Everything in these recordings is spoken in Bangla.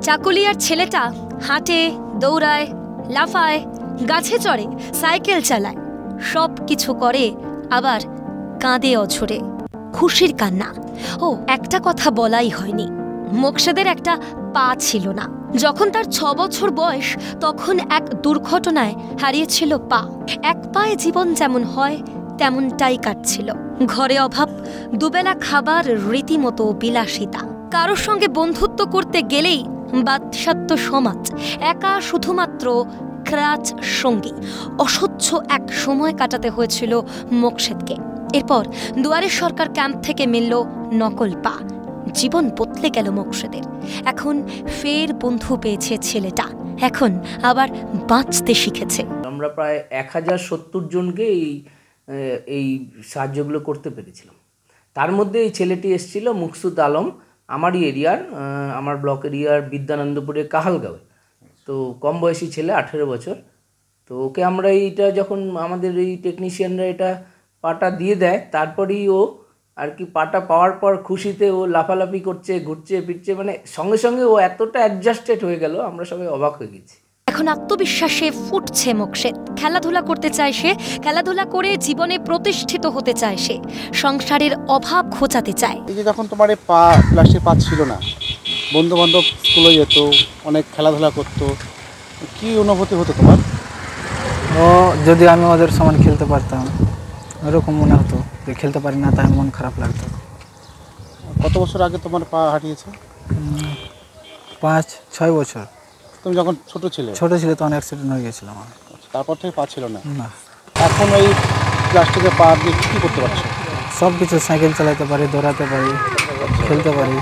চাকুলিয়ার ছেলেটা হাঁটে, দৌড়ায়, লাফায়, গাছে চড়ে, সাইকেল চালায়, সব কিছু করে, আবার কাঁদে অঝরে। খুশির কান্না। ও, একটা কথা বলাই হয়নি, মোকশেদের একটা পা ছিল না। যখন তার 6 বছর বয়স তখন এক দুর্ঘটনায় হারিয়েছিল পা। এক পায়ে জীবন যেমন হয় তেমনটাই কাটছিল। ঘরে অভাব, দুবেলা খাবার রীতিমতো বিলাসিতা। কারোর সঙ্গে বন্ধুত্ব করতে গেলেই বাদশাত্ব সমাজ, একা শুধুমাত্র ক্রাচ সঙ্গী। অসহ্য এক সময় কাটাতে হয়েছিল মোকশেদকে। এরপর দুয়ারের সরকার ক্যাম্প থেকে মিলল নকল পা। জীবন বদলে গেল মোকশেদের। এখন ফের বন্ধু পেয়েছে ছেলেটা, এখন আবার বাঁচতে শিখেছে। আমরা প্রায় 1070 জনকে এই সাহায্যগুলো করতে পেরেছিলাম। তার মধ্যে এই ছেলেটি এসেছিল মুকসুদ আলম, আমারই এরিয়ার, আমার ব্লক এরিয়ার বিদ্যানন্দপুরের কাহালগাঁওয়ে। তো কম বয়সী ছেলে, 18 বছর। তো ওকে আমরা এইটা যখন আমাদের এই টেকনিশিয়ানরা এটা পাটা দিয়ে দেয়, তারপরেই ও আর কি পাটা পাওয়ার পর খুশিতে ও লাফালাফি করছে, ঘুরছে ফিরছে, মানে সঙ্গে সঙ্গে ও এতটা অ্যাডজাস্টেড হয়ে গেল, আমরা সবাই অবাক হয়ে গেছি। এখন আত্মবিশ্বাসে ফুটছে মোকশেদ। খেলাধুলা করতে চায় সে, খেলাধুলা করে জীবনে প্রতিষ্ঠিত হতে চায় সে, সংসারের অভাব ঘোচাতে চায়। এই যে যখন তোমার পা প্লাস্টিক পা ছিল না, বন্ধু বান্ধব স্কুলে যেত, অনেক খেলাধুলা করতো, কি অনুভূতি হতো তোমার? ও, যদি আমি ওদের সমান খেলতে পারতাম ওরকম মনে হতো, যে খেলতে পারি না তাই মন খারাপ লাগতো। কত বছর আগে তোমার পা হারিয়েছে? 5-6 বছর। তুমি যখন ছোট ছিলে তখন অ্যাক্সিডেন্ট হয়ে গেছিলাম। তারপর থেকে পা ছিল না? না। এখন ওই প্লাস্টিকের পা দিয়ে কী করতে পারছো? সব কিছু, সাইকেল চালাতে পারি, দৌড়াতে পারি, খেলতে পারি,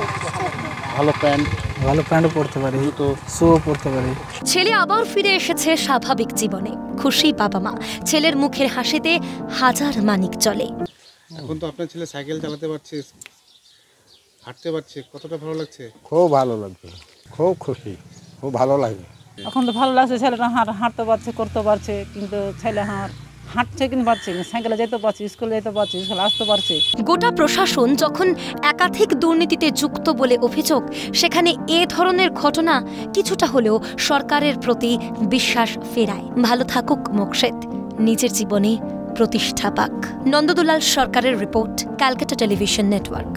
ভালো প্যান্টও পরতে পারি, জুতো শুও পরতে পারি। ছেলে আবার ফিরে এসেছে স্বাভাবিক জীবনে। খুশি বাবা মা, ছেলের মুখের হাসিতে হাজার মানিক চলে। এখন তো আপনার ছেলে সাইকেল চালাতে পারছে, হাঁটতে পারছে, কতটা ভালো লাগছে? খুব ভালো লাগছে, খুব খুশি, খুব ভালো লাগে। এখন তো ভালো লাগছে, ছেলেটা হাঁটতে পারছে, করতে পারছে, কিন্তু ছেলে হাঁটছে কিন্তু পারছে, সাইকেলে যেতে পারছে, স্কুলে যেতে পারছে, স্কুলে আসতে পারছে। গোটা প্রশাসন যখন একাধিক দুর্নীতিতে যুক্ত বলে অভিযোগ, সেখানে এ ধরনের ঘটনা কিছুটা হলেও সরকারের প্রতি বিশ্বাস ফেরায়। ভালো থাকুক মোকশেদ, নিজের জীবনে প্রতিষ্ঠা পাক। নন্দদুলাল সরকারের রিপোর্ট, ক্যালকাটা টেলিভিশন নেটওয়ার্ক।